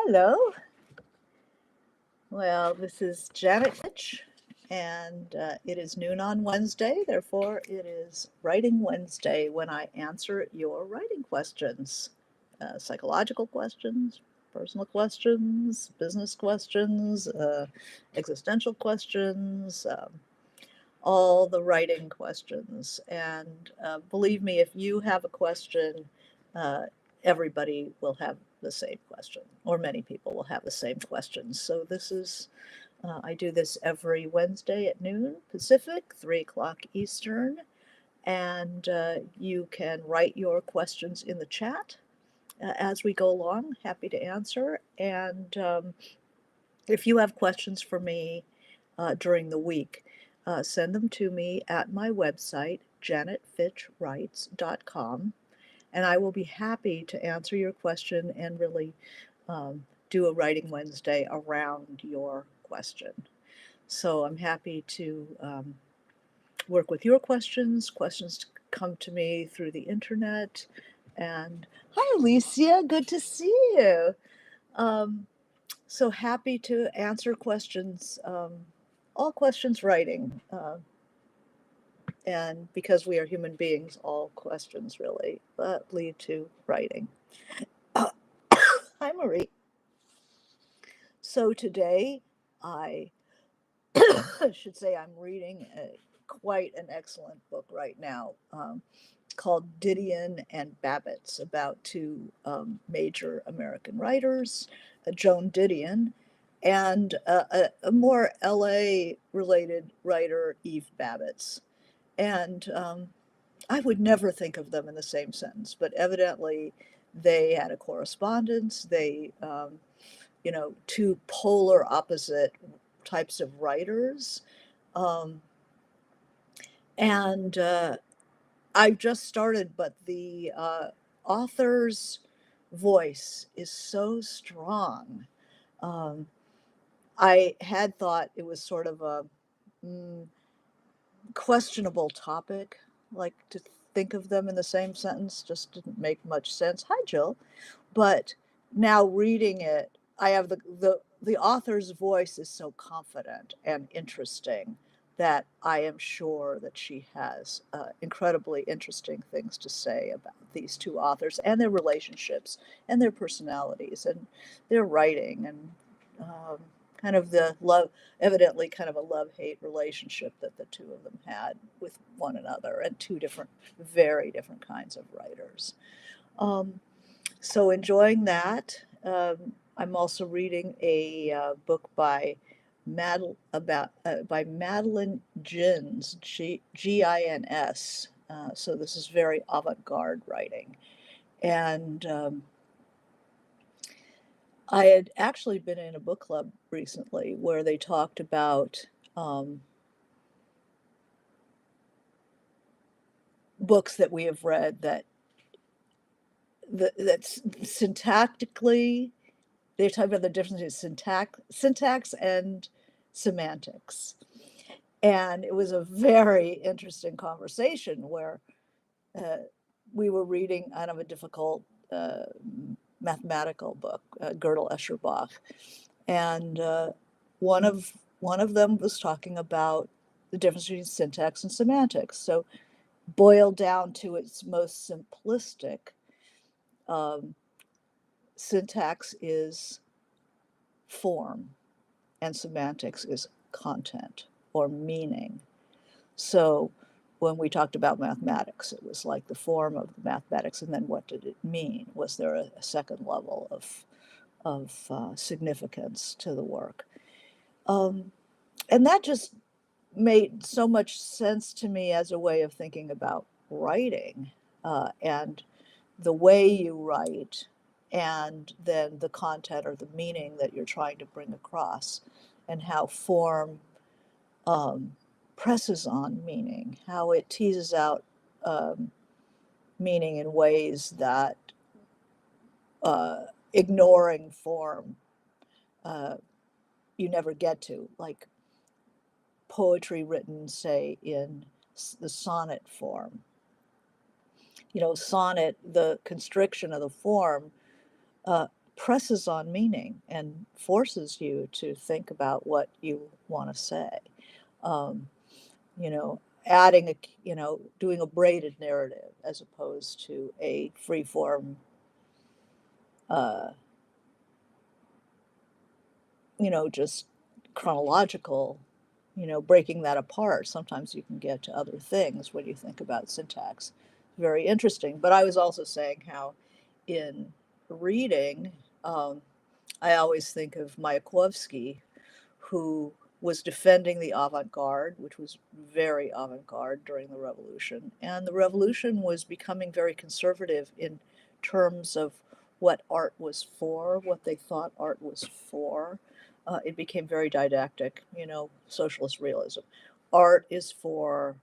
Hello. Well, this is Janet Fitch, and it is noon on Wednesday. Therefore, it is Writing Wednesday when I answer your writing questions, psychological questions, personal questions, business questions, existential questions, all the writing questions. And believe me, if you have a question, uh, everybody will have the same question, or many people will have the same questions. So I do this every Wednesday at noon Pacific, 3 o'clock Eastern, and you can write your questions in the chat as we go along. Happy to answer. And if you have questions for me during the week, send them to me at my website, janetfitchwrites.com, and I will be happy to answer your question and really do a Writing Wednesday around your question. So I'm happy to work with your questions. Questions come to me through the internet. And hi, Alicia, good to see you. Um, so happy to answer questions, all questions writing. And because we are human beings, all questions really lead to writing. Hi, Marie. So today I should say I'm reading quite an excellent book right now called Didion and Babbitts, about two major American writers, Joan Didion, and a more LA related writer, Eve Babbitts. And I would never think of them in the same sentence, but evidently they had a correspondence. Two polar opposite types of writers. Um, and I've just started, but the author's voice is so strong. Um, I had thought it was sort of a mm, questionable topic, like to think of them in the same sentence just didn't make much sense. Hi, Jill. But now reading it, I have the author's voice is so confident and interesting that I am sure that she has incredibly interesting things to say about these two authors and their relationships and their personalities and their writing and um, kind of the love, evidently kind of a love-hate relationship that the two of them had with one another, and two different, very different kinds of writers. Um, so enjoying that. I'm also reading a book by by Madeline Gins, Gins. So this is very avant-garde writing, and I had actually been in a book club recently where they talked about books that we have read that's syntactically, they talk about the difference in syntax and semantics. And it was a very interesting conversation where uh, we were reading kind of a difficult mathematical book, Gödel Escher Bach, and one of one of them was talking about the difference between syntax and semantics. So boiled down to its most simplistic, um, syntax is form and semantics is content or meaning. So when we talked about mathematics, it was like the form of the mathematics, and then what did it mean? Was there a second level of significance to the work? Um, and that just made so much sense to me as a way of thinking about writing and the way you write, and then the content or the meaning that you're trying to bring across, and how form um, presses on meaning, how it teases out um, meaning in ways that ignoring form uh, you never get to, like poetry written, say, in the sonnet form. Sonnet, the constriction of the form presses on meaning and forces you to think about what you want to say. Um, you know, adding doing a braided narrative as opposed to a free form, uh, just chronological, breaking that apart. Sometimes you can get to other things when you think about syntax. Very interesting. But I was also saying how in reading, um, I always think of Mayakovsky, who was defending the avant garde, which was very avant garde during the revolution. And the revolution was becoming very conservative in terms of what art was for, what they thought art was for. It became very didactic, socialist realism. Art is for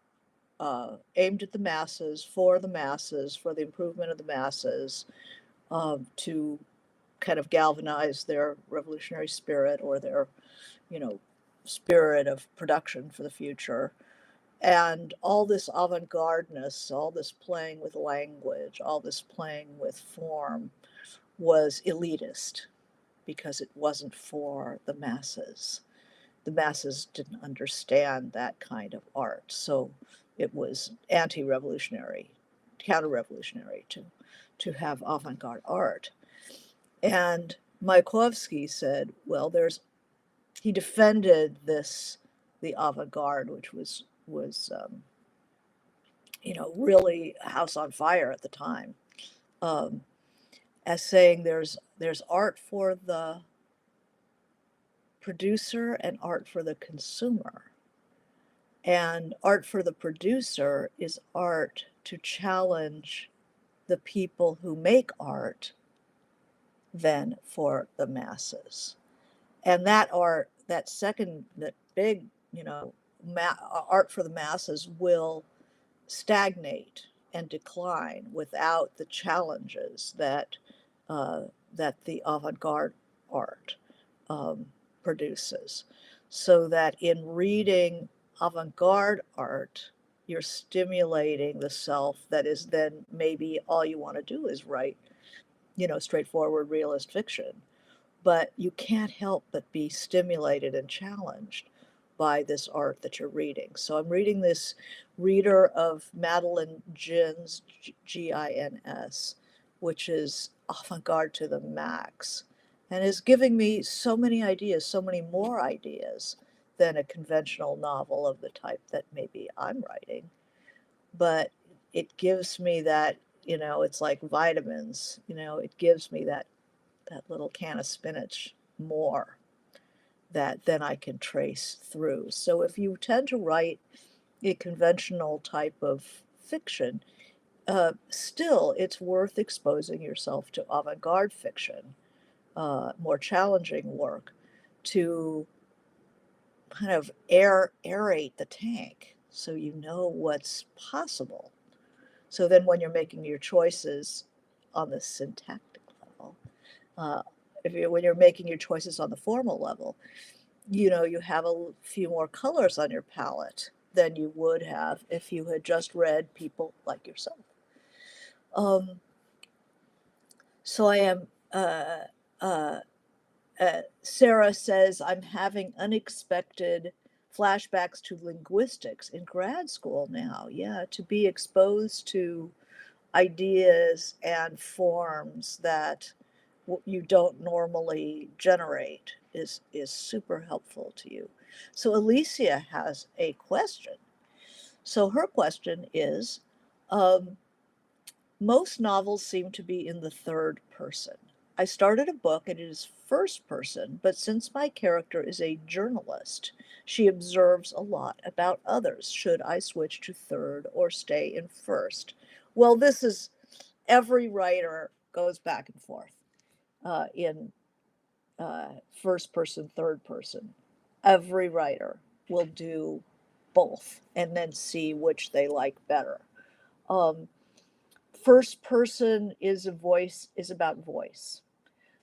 aimed at the masses, for the improvement of the masses, to kind of galvanize their revolutionary spirit or their you know, spirit of production for the future. And all this avant gardeness, all this playing with language, all this playing with form was elitist because it wasn't for the masses. The masses didn't understand that kind of art. So it was anti revolutionary, counter revolutionary to have avant garde art. And Mayakovsky said, well, he defended the avant-garde, which was really a house on fire at the time, um, as saying there's art for the producer and art for the consumer, and art for the producer is art to challenge the people who make art than for the masses. And that art, that big, art for the masses will stagnate and decline without the challenges uh, that the avant-garde art um, produces. So that in reading avant-garde art, you're stimulating the self that is then maybe all you want to do is write, straightforward realist fiction, but you can't help but be stimulated and challenged by this art that you're reading. So I'm reading this reader of Madeline Gins, Gins, which is avant garde to the max, and is giving me so many ideas, so many more ideas than a conventional novel of the type that maybe I'm writing. But it gives me that, it's like vitamins, it gives me that little can of spinach more that then I can trace through. So if you tend to write a conventional type of fiction, still it's worth exposing yourself to avant garde fiction, more challenging work, to kind of aerate the tank so you know what's possible. So then when you're making your choices on the syntactic level, uh, when you're making your choices on the formal level, you have a few more colors on your palette than you would have if you had just read people like yourself. Um, so I am. Uh, Sarah says I'm having unexpected flashbacks to linguistics in grad school now. Yeah, to be exposed to ideas and forms that you don't normally generate is super helpful to you. So Alicia has a question. So her question is, um, most novels seem to be in the third person. I started a book and it is first person, but since my character is a journalist, she observes a lot about others. Should I switch to third or stay in first? Well, this is every writer goes back and forth in first person, third person. Every writer will do both and then see which they like better. Um, First person is about voice.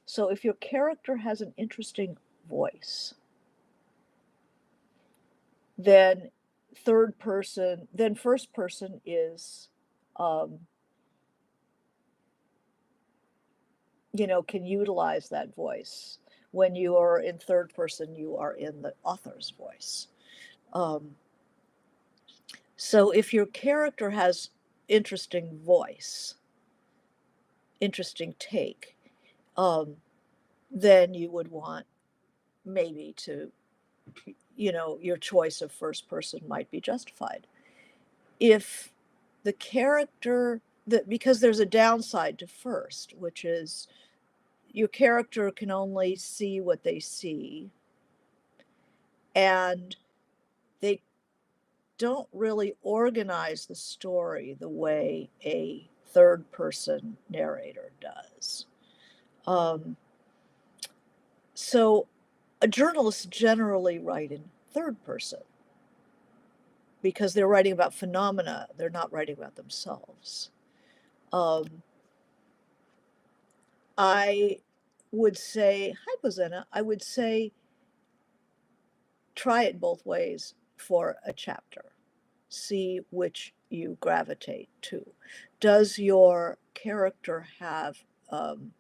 So if your character has an interesting voice, then first person is um, can utilize that voice. When you are in third person, you are in the author's voice. Um, so if your character has interesting voice, interesting take, um, then you would want maybe to, your choice of first person might be justified. If the character, that because there's a downside to first, which is your character can only see what they see, and they don't really organize the story the way a third person narrator does. Um, so, journalists generally write in third person because they're writing about phenomena, they're not writing about themselves. Um, I would say, hi, Bozena, I would say try it both ways for a chapter. See which you gravitate to. Does your character have, um,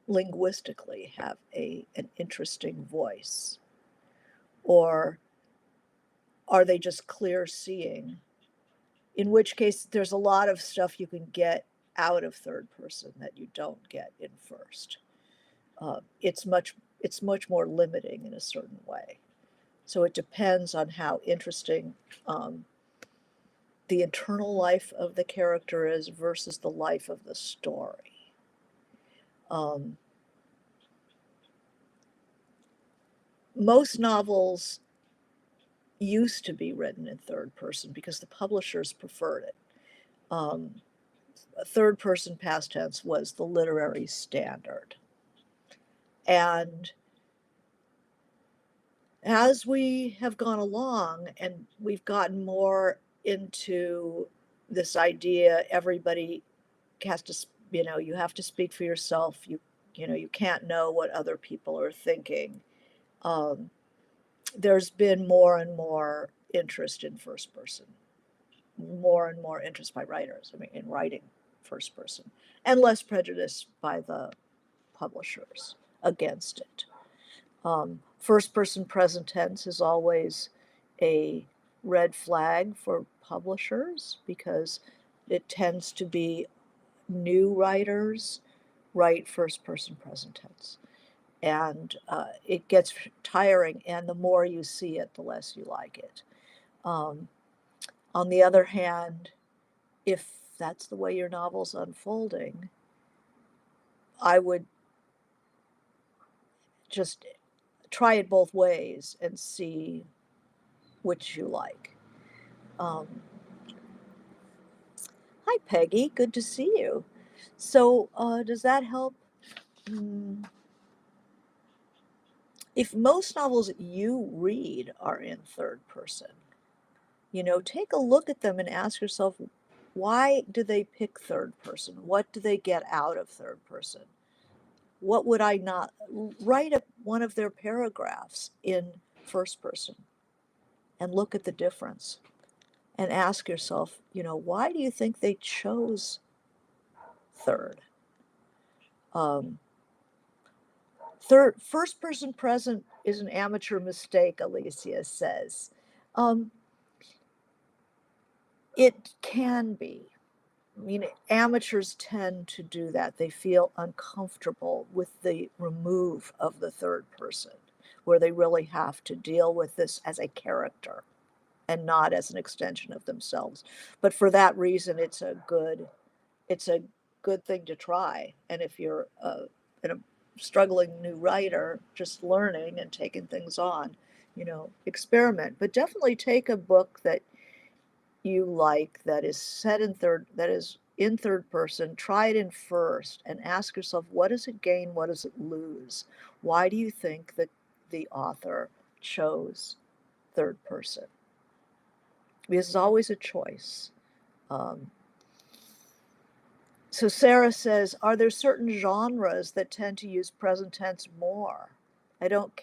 linguistically, have an interesting voice? Or are they just clear seeing? In which case, there's a lot of stuff you can get out of third person that you don't get in first. It's much more limiting in a certain way. So it depends on how interesting, um, the internal life of the character is versus the life of the story. Um, most novels used to be written in third person because the publishers preferred it. Um, Third person past tense was the literary standard. And as we have gone along and we've gotten more into this idea, everybody has to, you have to speak for yourself. You can't know what other people are thinking. Um, there's been more and more interest in first person, more and more interest by writers, in writing first person, and less prejudice by the publishers against it. First person present tense is always a red flag for publishers because it tends to be new writers write first person present tense. And it gets tiring, and the more you see it, the less you like it. Um, on the other hand, if that's the way your novel's unfolding, I would just try it both ways and see which you like. Um, Hi, Peggy. Good to see you. So, does that help? Mm, if most novels you read are in third person, take a look at them and ask yourself, why do they pick third person? What do they get out of third person? What would I not write one of their paragraphs in first person and look at the difference and ask yourself, why do you think they chose third? Um, first person present is an amateur mistake, Alicia says. Um, it can be. Amateurs tend to do that. They feel uncomfortable with the remove of the third person, where they really have to deal with this as a character and not as an extension of themselves. But for that reason, it's a good thing to try. And if you're a struggling new writer, just learning and taking things on, experiment. But definitely take a book that you like that is in third person, try it in first and ask yourself, what does it gain, what does it lose? Why do you think that the author chose third person? Because it's always a choice. um, so Sarah says, are there certain genres that tend to use present tense more? I don't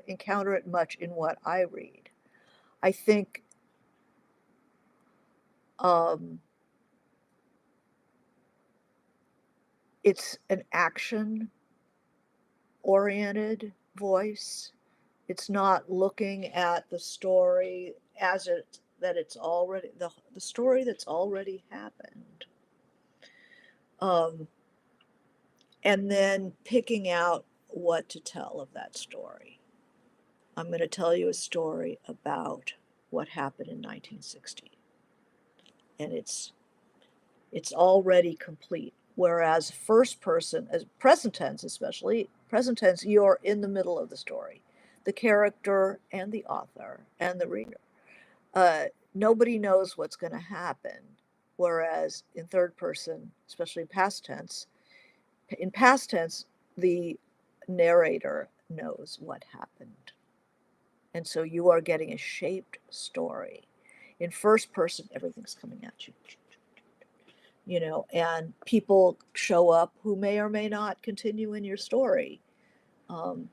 encounter it much in what I read. I think um, it's an action oriented voice. It's not looking at the story as it that it's already the story that's already happened. Um, and then picking out what to tell of that story. I'm going to tell you a story about what happened in 1960, and it's already complete. Whereas first person, as present tense especially, present tense, you're in the middle of the story, the character and the author and the reader. Uh, Nobody knows what's going to happen. Whereas in third person, especially in past tense, the narrator knows what happened. And so you are getting a shaped story. In first person, everything's coming at you, and people show up who may or may not continue in your story um,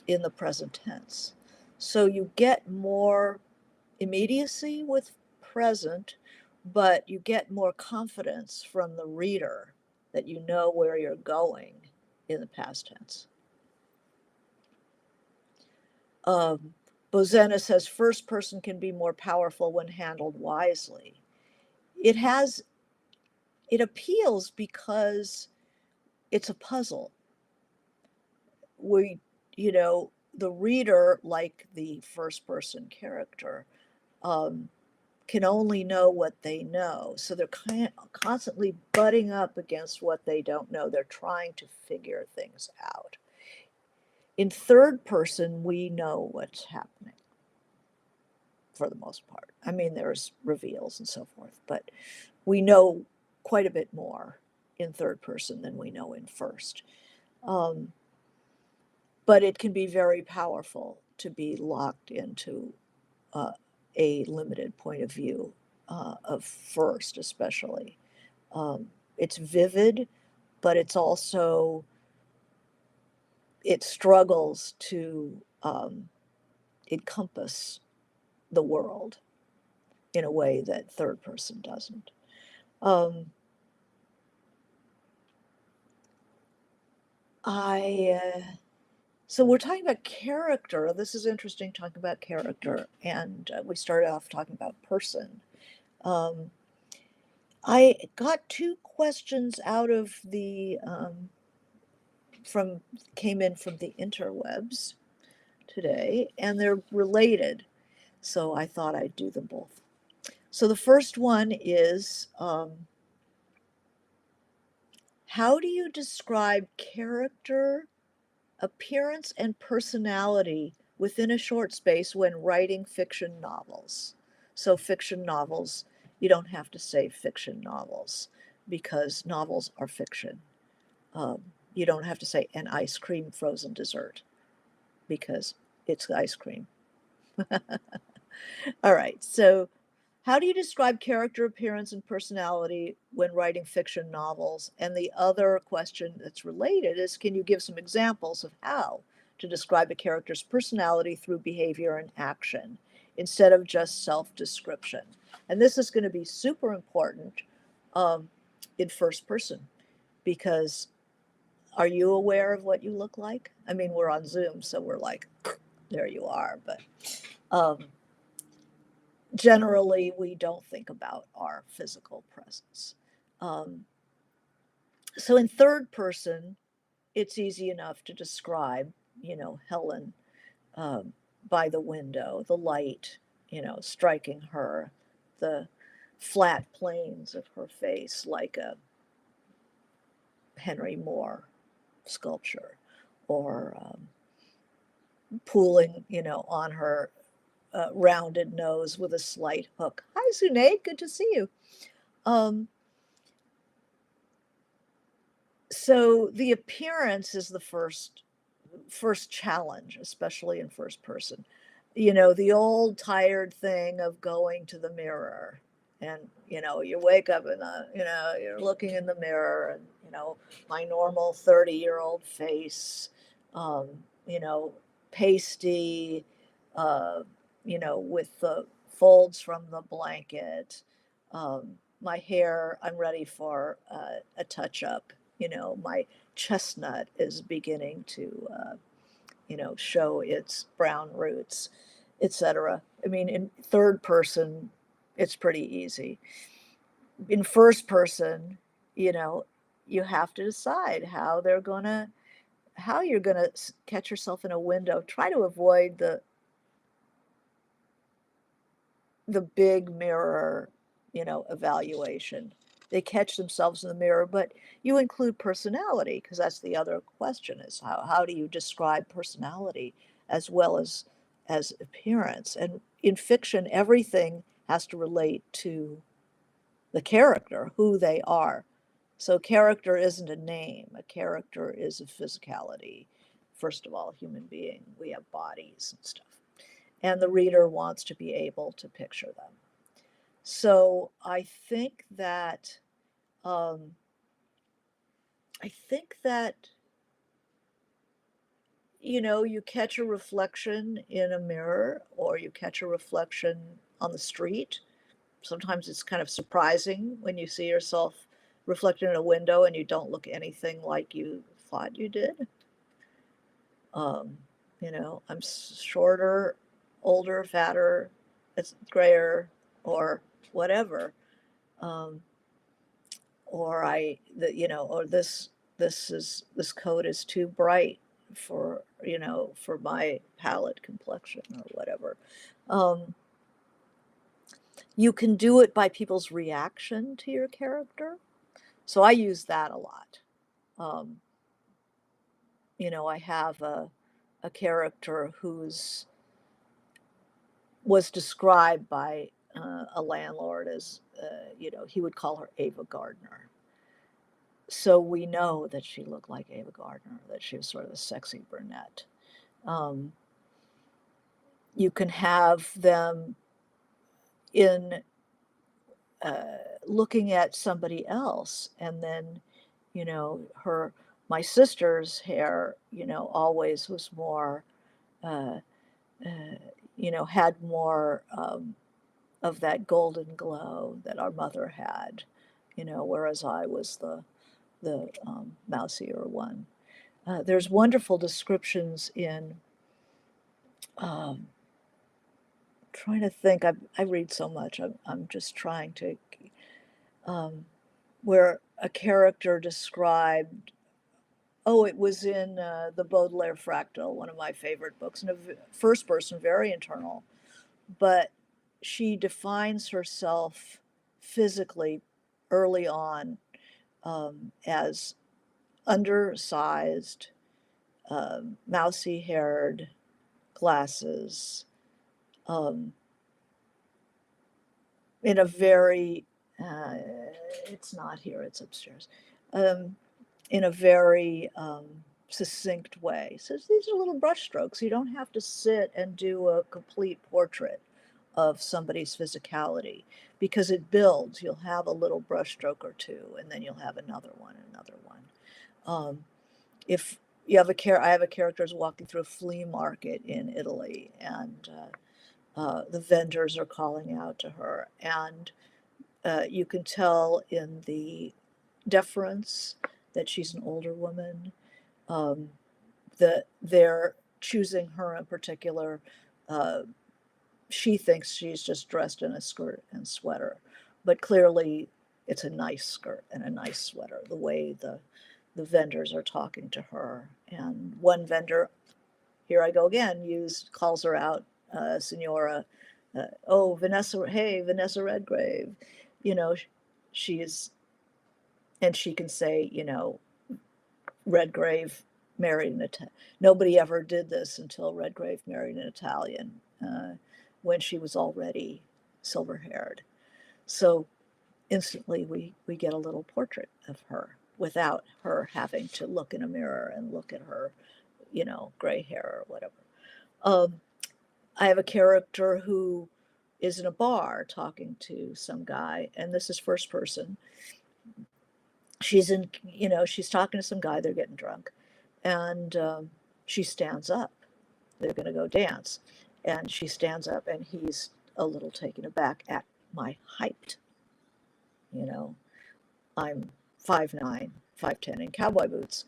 in the present tense. So you get more immediacy with present, but you get more confidence from the reader that you know where you're going in the past tense. Um, Bozena says first person can be more powerful when handled wisely. It has, it appeals because it's a puzzle. We, the reader, like the first person character, um, can only know what they know. So they're constantly butting up against what they don't know. They're trying to figure things out. In third person, we know what's happening for the most part. I mean, there's reveals and so forth, but we know quite a bit more in third person than we know in first. Um, but it can be very powerful to be locked into uh, a limited point of view of first, especially. It's vivid, but it's also, it struggles to encompass the world in a way that third person doesn't. Um, I so we're talking about character. This is interesting talking about character, and we started off talking about person. Um, I got two questions out of the from came in from the interwebs today, and they're related. So I thought I'd do them both. So the first one is how do you describe character, appearance, and personality within a short space when writing fiction novels? So, fiction novels, you don't have to say fiction novels because novels are fiction. You don't have to say an ice cream frozen dessert because it's ice cream. All right. So, how do you describe character, appearance, and personality when writing fiction novels? And the other question that's related is can you give some examples of how to describe a character's personality through behavior and action instead of just self description? And this is going to be super important um, in first person because are you aware of what you look like? I mean, we're on Zoom, so we're like, there you are. But um, generally we don't think about our physical presence. Um, so in third person, it's easy enough to describe, Helen um, by the window, the light, striking her, the flat planes of her face like a Henry Moore sculpture, or pooling, on her rounded nose with a slight hook. Hi, Zunaid, good to see you. Um, so the appearance is the first challenge, especially in first person. The old tired thing of going to the mirror, and you wake up and you're looking in the mirror, and my normal 30-year-old face, um, you know pasty, uh, with the folds from the blanket, my hair, I'm ready for a touch up, my chestnut is beginning to, show its brown roots, etc. I mean, in third person, it's pretty easy. In first person, you know, you have to decide how you're gonna catch yourself in a window. Try to avoid the big mirror, evaluation. They catch themselves in the mirror, but you include personality because that's the other question is how do you describe personality as well as appearance? And in fiction, everything has to relate to the character, who they are. So character isn't a name. A character is a physicality. First of all, human being, we have bodies and stuff. And the reader wants to be able to picture them. So um, I think that you catch a reflection in a mirror or you catch a reflection on the street. Sometimes it's kind of surprising when you see yourself reflected in a window and you don't look anything like you thought you did. Um, I'm shorter, older, fatter, it's grayer, or whatever. Um, or or this coat is too bright for my palette complexion or whatever. Um, you can do it by people's reaction to your character. So I use that a lot. Um, I have a character who's was described by a landlord as, he would call her Ava Gardner. So we know that she looked like Ava Gardner, that she was sort of a sexy brunette. Um, you can have them in looking at somebody else, and then, my sister's hair, always was more, uh, had more of that golden glow that our mother had, whereas I was the mousier one. There's wonderful descriptions in, um, trying to think, I read so much, I'm just trying to, um, where a character described, oh, it was in the Baudelaire Fractal, one of my favorite books, and a first person, very internal, but she defines herself physically early on as undersized, mousy haired, glasses, um, in a very, uh, it's not here, it's upstairs, um, in a very succinct way. So these are little brush strokes. You don't have to sit and do a complete portrait of somebody's physicality because it builds. You'll have a little brush stroke or two, and then you'll have another one, another one. If you have I have a character who's walking through a flea market in Italy, and the vendors are calling out to her, and you can tell in the deference that she's an older woman, um, that they're choosing her in particular. Uh, she thinks she's just dressed in a skirt and sweater, but clearly it's a nice skirt and a nice sweater, the way the vendors are talking to her. And one vendor, here I go again, calls her out, Senora, oh, Vanessa, hey, Vanessa Redgrave. You know, she's, and she can say, Redgrave married an Italian. Nobody ever did this until Redgrave married an Italian when she was already silver haired. So instantly we get a little portrait of her without her having to look in a mirror and look at her, gray hair or whatever. Um, I have a character who is in a bar talking to some guy, and this is first person. She's talking to some guy, they're getting drunk, and she stands up. They're going to go dance. And she stands up, and he's a little taken aback at my height. You know, I'm 5'9", 5'10" in cowboy boots.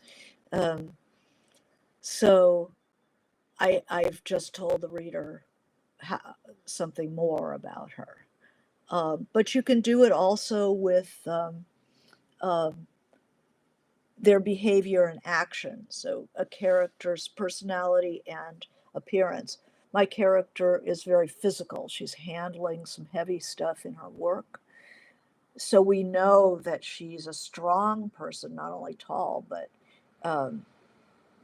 So I've just told the reader something more about her. But you can do it also with um, their behavior and action. So a character's personality and appearance. My character is very physical. She's handling some heavy stuff in her work. So we know that she's a strong person, not only tall, but um,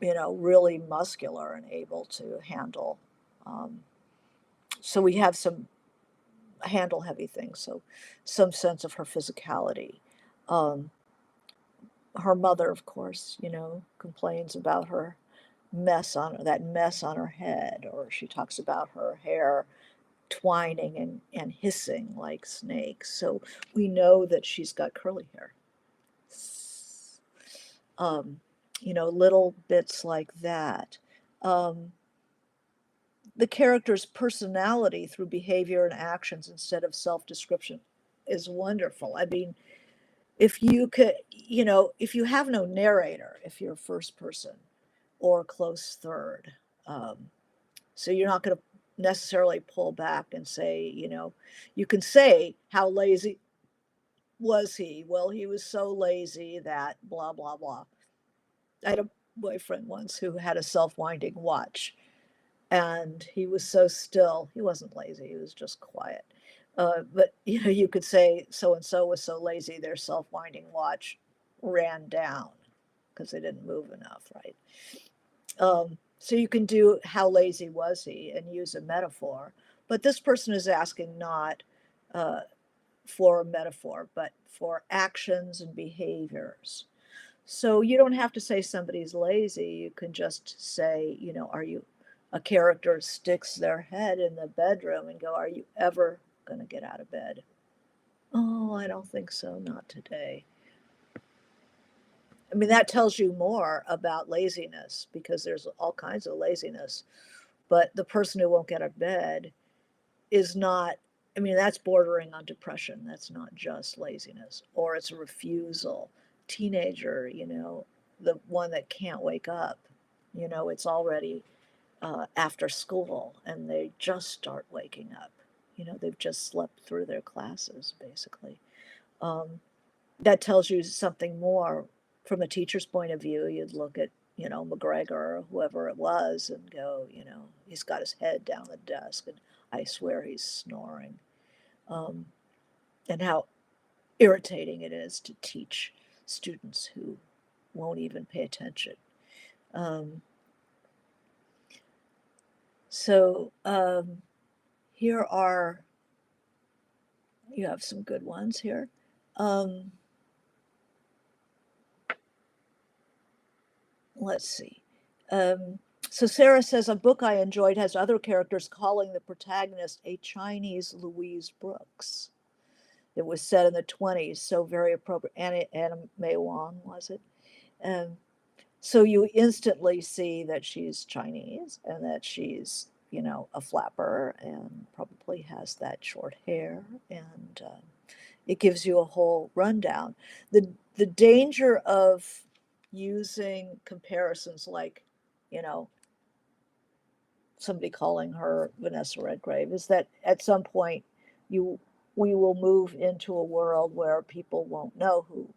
really muscular and able to handle. Um, so we have some handle heavy things. So some sense of her physicality. Um, her mother, of course, complains about her mess on her head, or she talks about her hair twining and hissing like snakes. So we know that she's got curly hair. Um, little bits like that. Um, the character's personality through behavior and actions instead of self-description is wonderful. I mean, if you could, if you have no narrator, if you're first person or close third, so you're not going to necessarily pull back and say, you can say, how lazy was he? Well, he was so lazy that blah, blah, blah. I had a boyfriend once who had a self-winding watch, and he was so still. He wasn't lazy, he was just quiet. But you could say so and so was so lazy their self-winding watch ran down because they didn't move enough, right? So you can do how lazy was he and use a metaphor. But this person is asking not uh, for a metaphor, but for actions and behaviors. So you don't have to say somebody's lazy. You can just say, are you, a character sticks their head in the bedroom and go, are you ever going to get out of bed? Oh, I don't think so. Not today. I mean, that tells you more about laziness because there's all kinds of laziness. But the person who won't get out of bed is not, I mean, that's bordering on depression. That's not just laziness, or it's a refusal. Teenager, the one that can't wake up, it's already after school and they just start waking up. They've just slept through their classes, basically. That tells you something more from a teacher's point of view. You'd look at, McGregor or whoever it was and go, he's got his head down the desk and I swear he's snoring. And how irritating it is to teach students who won't even pay attention. Um, so here are, you have some good ones here. Let's see. So Sarah says, a book I enjoyed has other characters calling the protagonist a Chinese Louise Brooks. It was set in the 20s, so very appropriate. Anna May Wong, was it? Um, so you instantly see that she's Chinese and that she's, a flapper and probably has that short hair. And it gives you a whole rundown. The danger of using comparisons like, you know, somebody calling her Vanessa Redgrave is that at some point you we will move into a world where people won't know who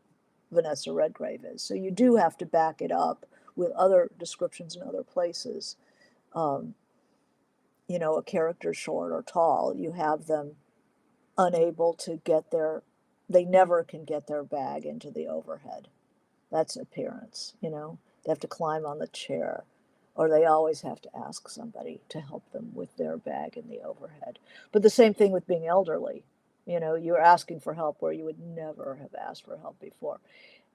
Vanessa Redgrave is. So you do have to back it up with other descriptions in other places. Um, a character short or tall, you have them unable to get they never can get their bag into the overhead. That's appearance, They have to climb on the chair, or they always have to ask somebody to help them with their bag in the overhead. But the same thing with being elderly. You're asking for help where you would never have asked for help before.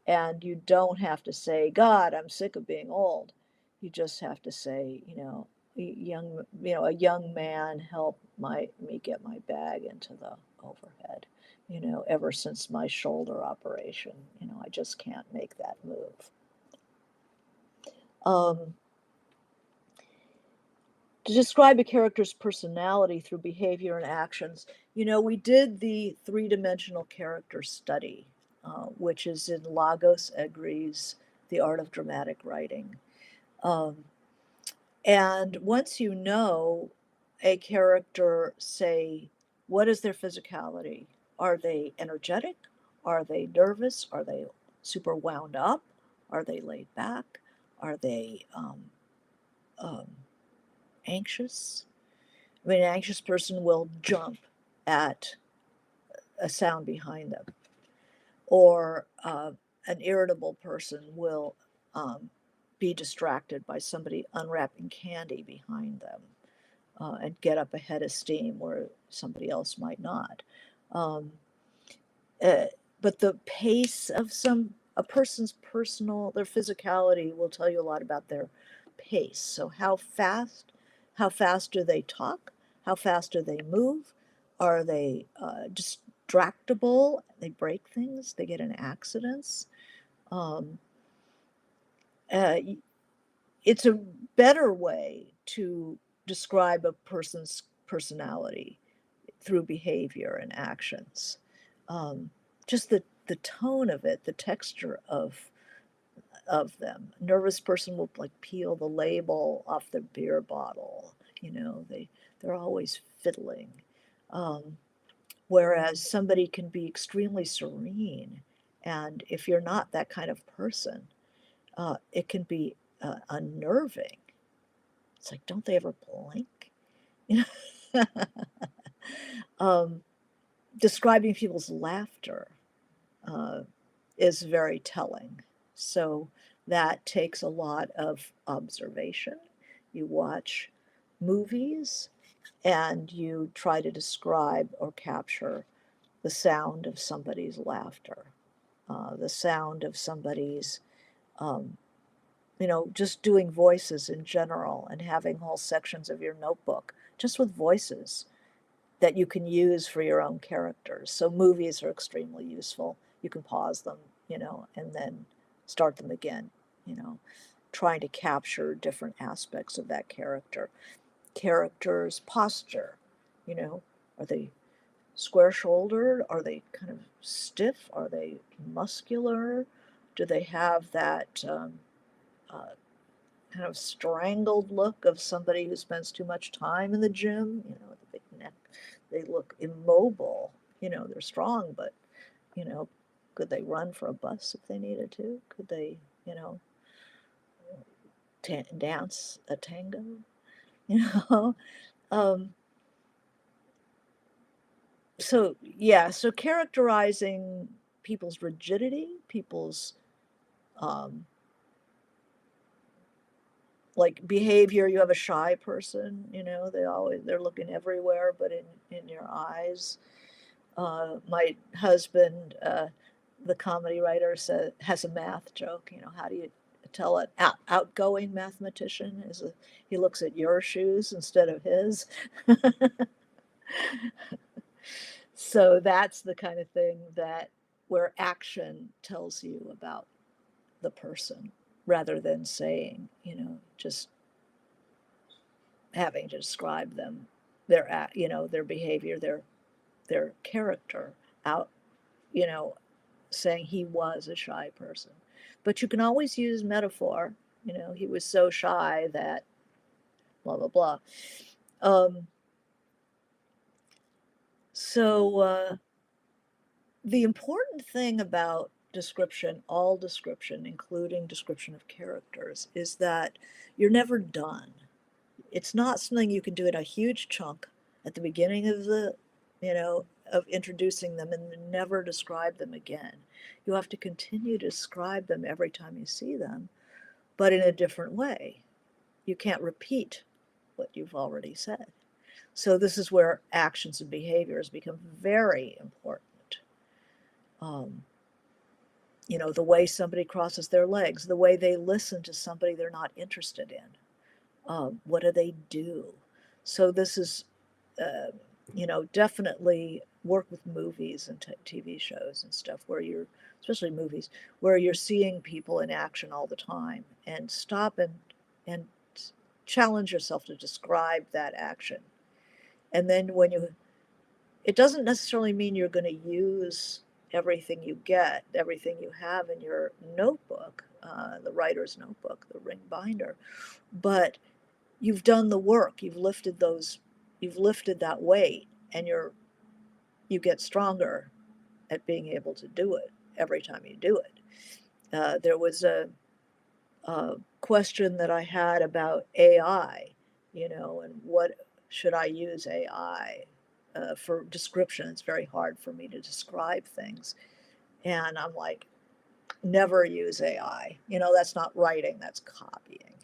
And you don't have to say, God, I'm sick of being old. You just have to say, a young man helped me get my bag into the overhead. Ever since my shoulder operation, I just can't make that move. To describe a character's personality through behavior and actions, we did the three-dimensional character study which is in Lagos Egri's The Art of Dramatic Writing. Um, and once you know a character, say, what is their physicality? Are they energetic? Are they nervous? Are they super wound up? Are they laid back? Are they um, anxious? I mean, an anxious person will jump at a sound behind them, or an irritable person will um, be distracted by somebody unwrapping candy behind them, and get up a head of steam where somebody else might not. Um, uh, but the pace of a person's personal, their physicality will tell you a lot about their pace. So how fast do they talk? How fast do they move? Are they distractible? They break things. They get in accidents. Um, uh, it's a better way to describe a person's personality through behavior and actions. Um, just the tone of it, the texture of them. A nervous person will like peel the label off the beer bottle. You know, they're always fiddling. Um, Whereas somebody can be extremely serene, and if you're not that kind of person, it can be unnerving. It's like, don't they ever blink? You know? um, Describing people's laughter uh, is very telling. So that takes a lot of observation. You watch movies and you try to describe or capture the sound of somebody's laughter, the sound of somebody's, um, just doing voices in general and having whole sections of your notebook just with voices that you can use for your own characters. So movies are extremely useful. You can pause them, and then start them again, trying to capture different aspects of that character. Characters' posture, you know, are they square shouldered? Are they kind of stiff? Are they muscular? Do they have that uh, kind of strangled look of somebody who spends too much time in the gym, with a big neck? They look immobile. They're strong, but, you know, could they run for a bus if they needed to? Could they, you know, dance a tango? You know? Um, so, yeah, so characterizing people's rigidity, people's um, like behavior. You have a shy person, they're looking everywhere but in your eyes. My husband, the comedy writer, has a math joke. How do you tell an outgoing mathematician he looks at your shoes instead of his? So that's the kind of thing that where action tells you about the person rather than saying, just having to describe them, their behavior, their character out, you know, saying he was a shy person. But you can always use metaphor. He was so shy that blah blah blah. Um, so the important thing about description, all description, including description of characters, is that you're never done. It's not something you can do in a huge chunk at the beginning of of introducing them and then never describe them again. You have to continue to describe them every time you see them, but in a different way. You can't repeat what you've already said. So this is where actions and behaviors become very important. Um, the way somebody crosses their legs, the way they listen to somebody they're not interested in. What do they do? So this is, uh, definitely work with movies and TV shows and stuff where especially movies, where you're seeing people in action all the time, and stop and challenge yourself to describe that action. And then it doesn't necessarily mean you're going to use everything you get, everything you have in your notebook, the writer's notebook, the ring binder, but you've done the work, you've lifted that weight, and you get stronger at being able to do it every time you do it. There was a question that I had about AI, and what should I use AI for description? It's very hard for me to describe things. And I'm like, never use AI. That's not writing, that's copying.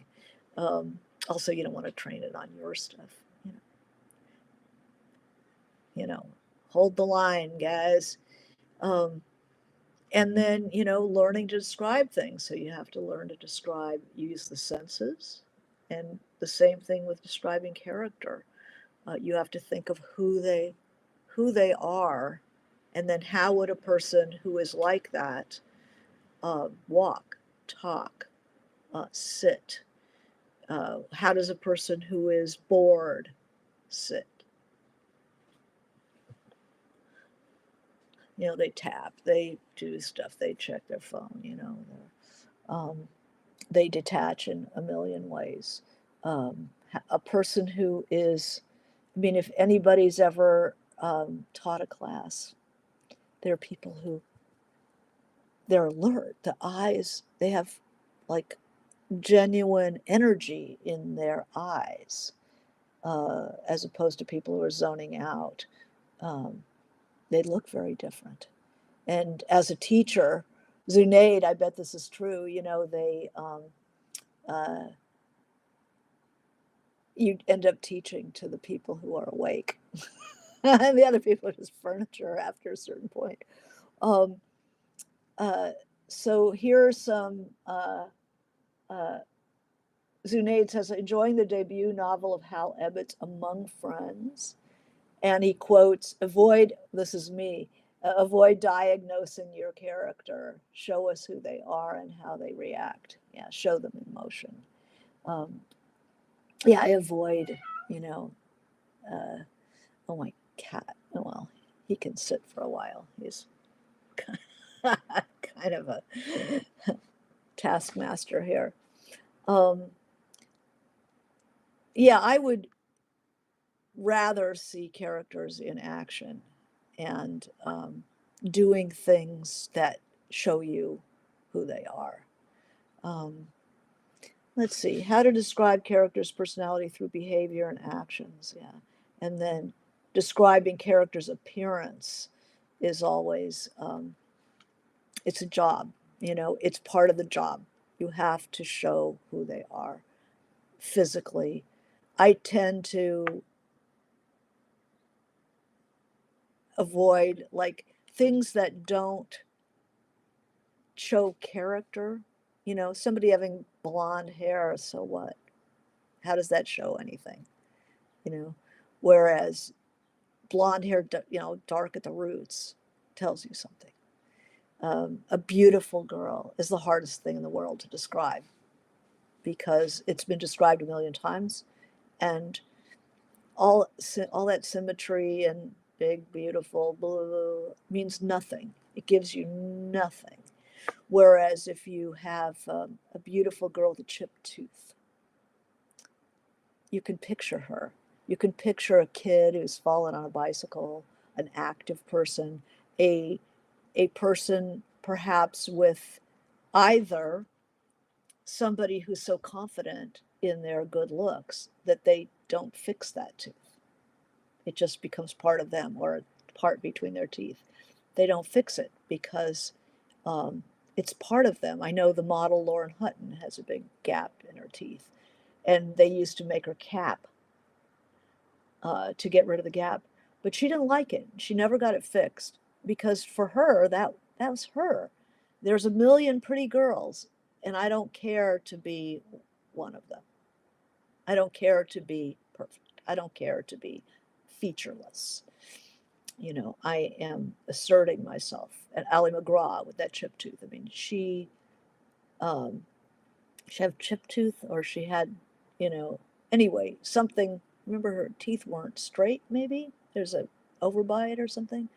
Also, you don't want to train it on your stuff. You know, you know hold the line, guys. Um, and then, learning to describe things. So you have to learn to describe, use the senses, and the same thing with describing character. You have to think of who they are, and then how would a person who is like that walk, talk, sit. How does a person who is bored sit? They tap, they do stuff, they check their phone, um, they detach in a million ways. A person who is, I mean, if anybody's ever taught a class, there are people who they're alert. The eyes, they have like genuine energy in their eyes, as opposed to people who are zoning out. Um, they look very different. And as a teacher, Zunaid, I bet this is true, uh, you end up teaching to the people who are awake. And the other people are just furniture after a certain point. Um, uh, so here are some. Uh, Zunaid says, enjoying the debut novel of Hal Ebbott's Among Friends. And he quotes, this is me, avoid diagnosing your character. Show us who they are and how they react. Yeah, show them emotion. Um, yeah, I avoid, you know, uh, oh, my cat. Oh, well, he can sit for a while. He's kind of a taskmaster here. Um, yeah, I would rather see characters in action and doing things that show you who they are. Um, let's see, how to describe characters' personality through behavior and actions. Yeah. And then describing characters' appearance is always, it's a job, it's part of the job. You have to show who they are physically. I tend to avoid like things that don't show character. Somebody having blonde hair, so what? How does that show anything? You know, whereas blonde hair, dark at the roots, tells you something. A beautiful girl is the hardest thing in the world to describe because it's been described a million times, and all that symmetry and big, beautiful, blue means nothing. It gives you nothing. Whereas if you have a beautiful girl with a chipped tooth, you can picture her. You can picture a kid who's fallen on a bicycle, an active person, a a person perhaps with either somebody who's so confident in their good looks that they don't fix that tooth. It just becomes part of them or a part between their teeth. They don't fix it because um, it's part of them. I know the model Lauren Hutton has a big gap in her teeth, and they used to make her cap to get rid of the gap, but she didn't like it. She never got it fixed because for her that was her. There's a million pretty girls, and I don't care to be one of them. I don't care to be perfect. I don't care to be featureless. I am asserting myself. And Ali McGraw with that chip tooth. I mean, um, she had chip tooth, or she had, anyway, something. Remember, her teeth weren't straight. Maybe there's a overbite or something.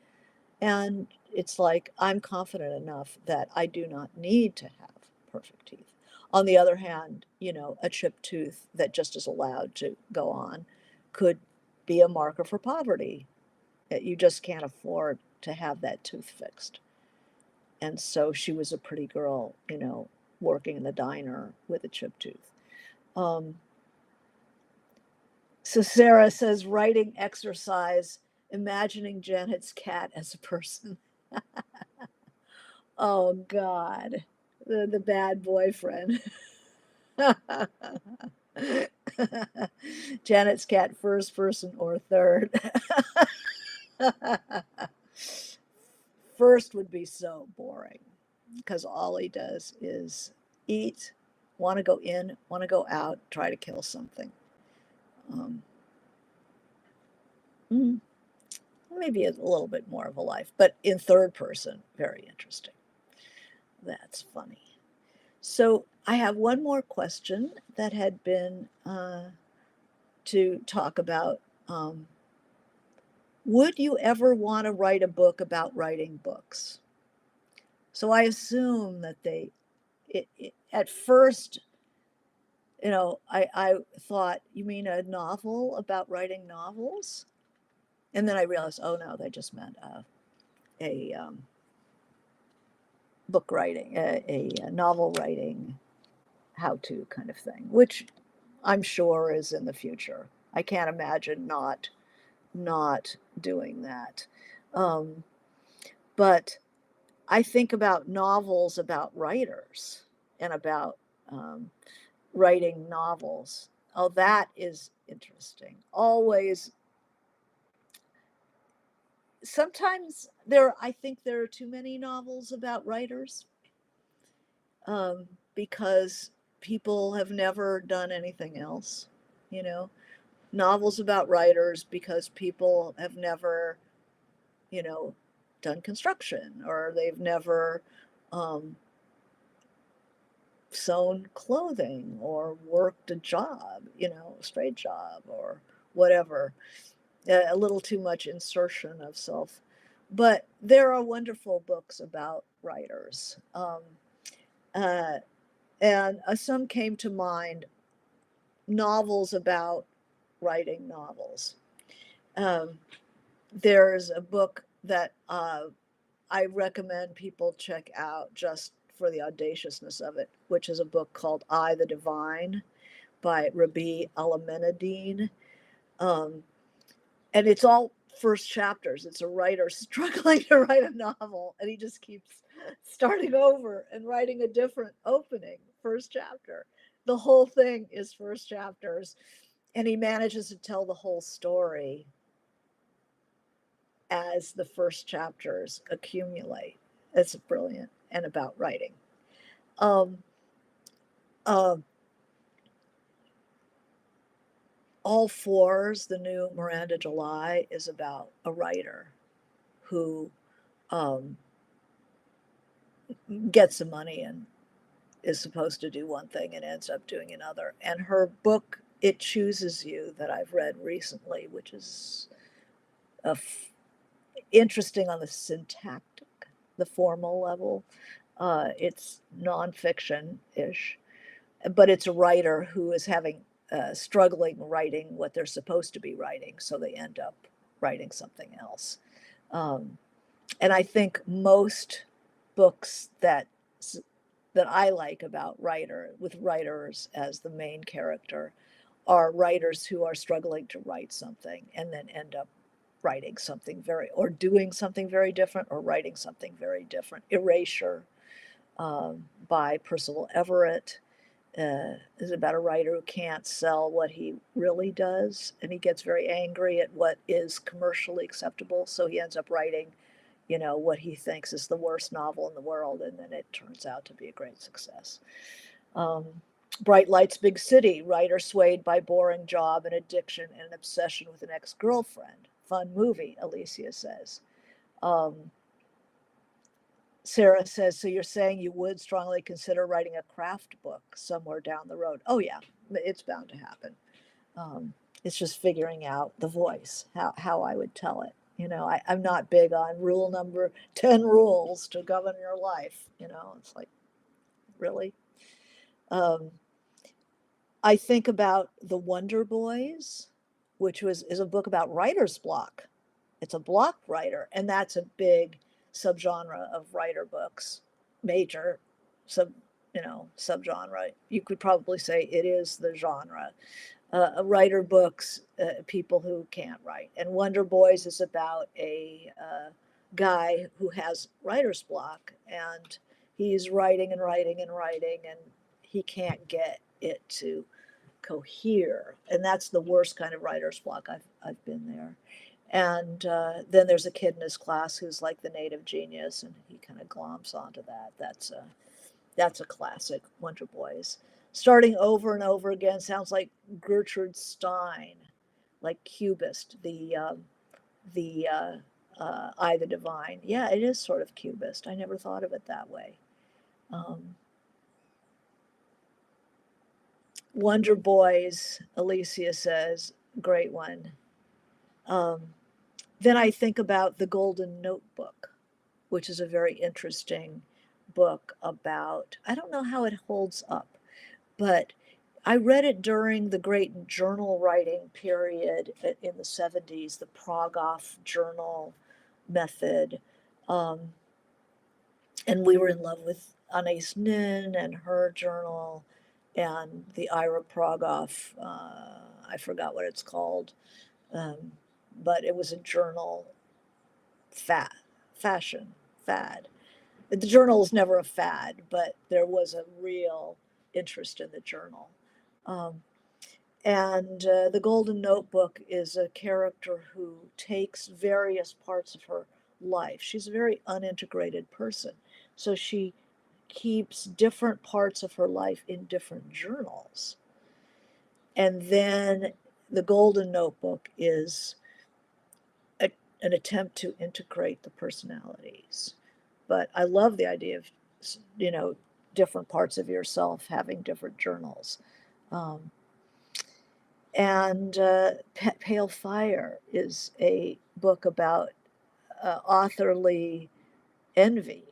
And it's like, I'm confident enough that I do not need to have perfect teeth. On the other hand, a chipped tooth that just is allowed to go on could be a marker for poverty. You just can't afford to have that tooth fixed. And so she was a pretty girl, working in the diner with a chipped tooth. Um, so Sarah says, writing exercise, imagining Janet's cat as a person. Oh God, the bad boyfriend. Janet's cat, first person or third. First would be so boring because all he does is eat, want to go in, want to go out, try to kill something. Um, mm, Maybe a little bit more of a life, but in third person, very interesting. That's funny. So I have one more question that had been to talk about. Would you ever want to write a book about writing books? So I assume that at first, I thought, you mean a novel about writing novels? And then I realized, oh no, they just meant a book writing, a novel writing how to kind of thing, which I'm sure is in the future. I can't imagine not doing that. Um, but I think about novels about writers and about um, writing novels. Oh, that is interesting. Always, sometimes I think there are too many novels about writers because people have never done anything else, you know. Novels about writers because people have never, you know, done construction or they've never um, sewn clothing or worked a job, a straight job or whatever. A little too much insertion of self. But there are wonderful books about writers. Uh, and some came to mind, novels about writing novels. Um, there's a book that I recommend people check out just for the audaciousness of it, which is a book called I, the Divine by Rabi Alamenadine. Um, and it's all first chapters. It's a writer struggling to write a novel, and he just keeps starting over and writing a different opening, first chapter. The whole thing is first chapters, and he manages to tell the whole story as the first chapters accumulate. It's brilliant and about writing. Um, uh, All Fours, the new Miranda July, is about a writer who um, gets some money and is supposed to do one thing and ends up doing another. And her book, It Chooses You, that I've read recently, which is interesting on the syntactic, the formal level. It's nonfiction ish, but it's a writer who is having struggling writing what they're supposed to be writing, so they end up writing something else. Um, and I think most books that I like about with writers as the main character are writers who are struggling to write something and then end up writing something or doing something very different or writing something very different. Erasure by Percival Everett is about a writer who can't sell what he really does, and he gets very angry at what is commercially acceptable. So he ends up writing, what he thinks is the worst novel in the world, and then it turns out to be a great success. Um, Bright Lights, Big City, writer swayed by boring job and addiction and an obsession with an ex girlfriend. Fun movie, Alicia says. Um, Sarah says, so you're saying you would strongly consider writing a craft book somewhere down the road? Oh, yeah, it's bound to happen. It's just figuring out the voice, how I would tell it. I'm not big on rule number 10 rules to govern your life. It's like, really? Um, I think about The Wonder Boys, which is a book about writer's block. It's a block writer, and that's a big subgenre of writer books, major sub, subgenre. You could probably say it is the genre. Writer books, people who can't write. And Wonder Boys is about a guy who has writer's block, and he's writing and writing and writing, and he can't get it to cohere. And that's the worst kind of writer's block. I've been there. And then there's a kid in his class who's like the native genius, and he kind of gloms onto that. That's a classic, Wonder Boys. Starting over and over again sounds like Gertrude Stein, like Cubist, the I, the Divine. Yeah, it is sort of Cubist. I never thought of it that way. Um, Wonder Boys, Alicia says, great one. Um, then I think about The Golden Notebook, which is a very interesting book about, I don't know how it holds up, but I read it during the great journal writing period in the 70s, the Progoff journal method. Um, and we were in love with Anais Nin and her journal and the Ira Progoff, I forgot what it's called, um, but it was a journal fad, fashion, fad. The journal is never a fad, but there was a real interest in the journal. Um, and the Golden Notebook is a character who takes various parts of her life. She's a very unintegrated person. So she keeps different parts of her life in different journals. And then the Golden Notebook is a, an attempt to integrate the personalities. But I love the idea of, you know, different parts of yourself having different journals. Um, and Pale Fire is a book about authorly envy.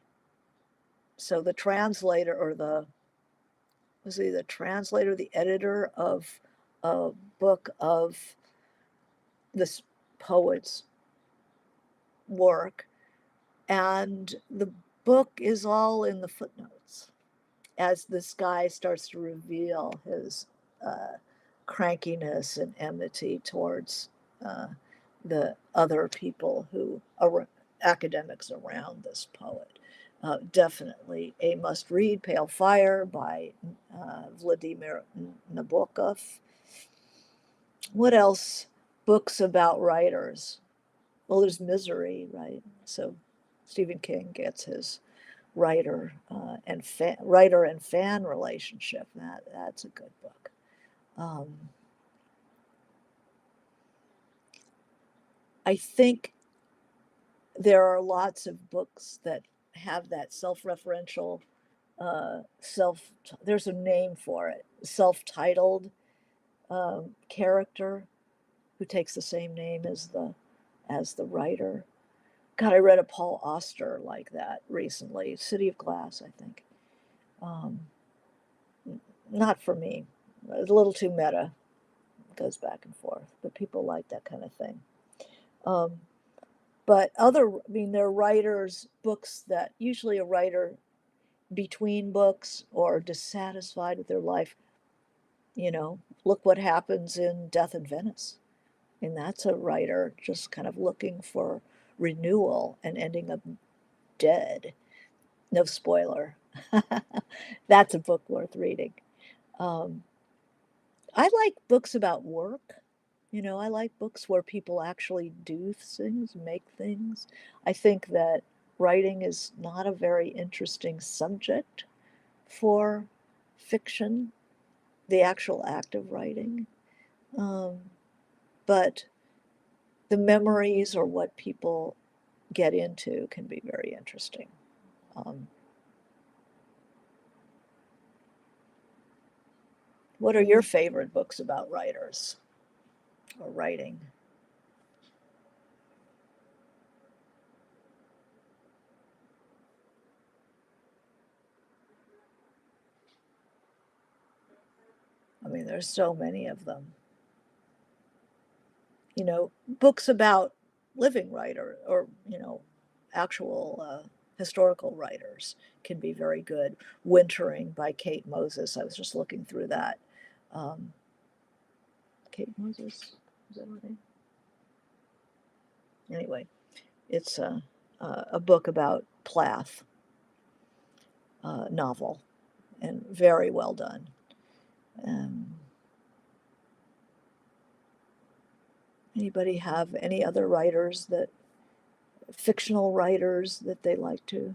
So the translator, or the translator, the editor of a book of this poet's work, and the book is all in the footnotes as this guy starts to reveal his uh, crankiness and enmity towards uh, the other people who are academics around this poet. Definitely a must read. Pale Fire by Vladimir Nabokov. What else? Books about writers. Well, there's Misery, right? So Stephen King gets his writer and fan relationship. That's a good book. Um, I think there are lots of books that have that self-referential self. There's a name for it. Self-titled character who takes the same name as the writer. God, I read a Paul Auster like that recently. City of Glass, I think. Um, Not for me. It's a little too meta. It goes back and forth, but people like that kind of thing. Um, but there are writers, books that usually a writer between books or dissatisfied with their life, look what happens in Death in Venice. And that's a writer just kind of looking for renewal and ending up dead. No spoiler. That's a book worth reading. Um, I like books about work. I like books where people actually do things, make things. I think that writing is not a very interesting subject for fiction, the actual act of writing. Um, but the memories or what people get into can be very interesting. Um, what are your favorite books about writers or writing? I mean, there's so many of them. Books about living writer or, actual historical writers can be very good. Wintering by Kate Moses. I was just looking through that. Um, Kate Moses, is that her name? Anyway, it's a book about Plath, novel, and very well done. Um, Anybody have any other writers that fictional writers that they like to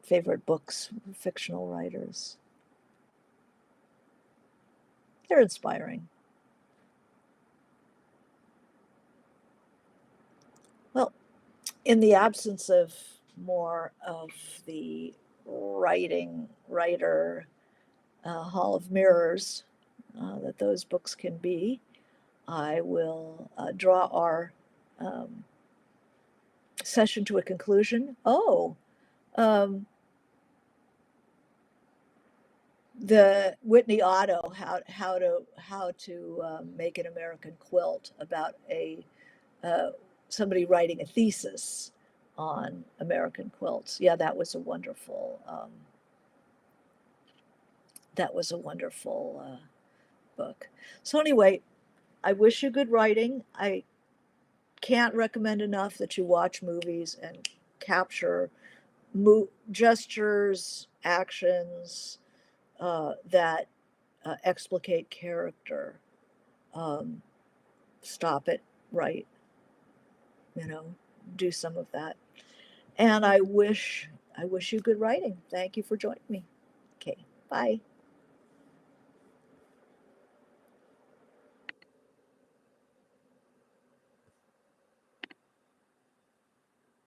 favorite books, fictional writers? They're inspiring. Well, in the absence of more of the writer Hall of Mirrors that those books can be, I will draw our um, session to a conclusion. Oh, um, the Whitney Otto, how to make an American quilt, about a uh, somebody writing a thesis on American quilts. Yeah, that was a wonderful book. So anyway, I wish you good writing. I can't recommend enough that you watch movies and capture gestures, actions that explicate character. Um, Stop it, right? You know, do some of that. And I wish you good writing. Thank you for joining me. Okay, bye.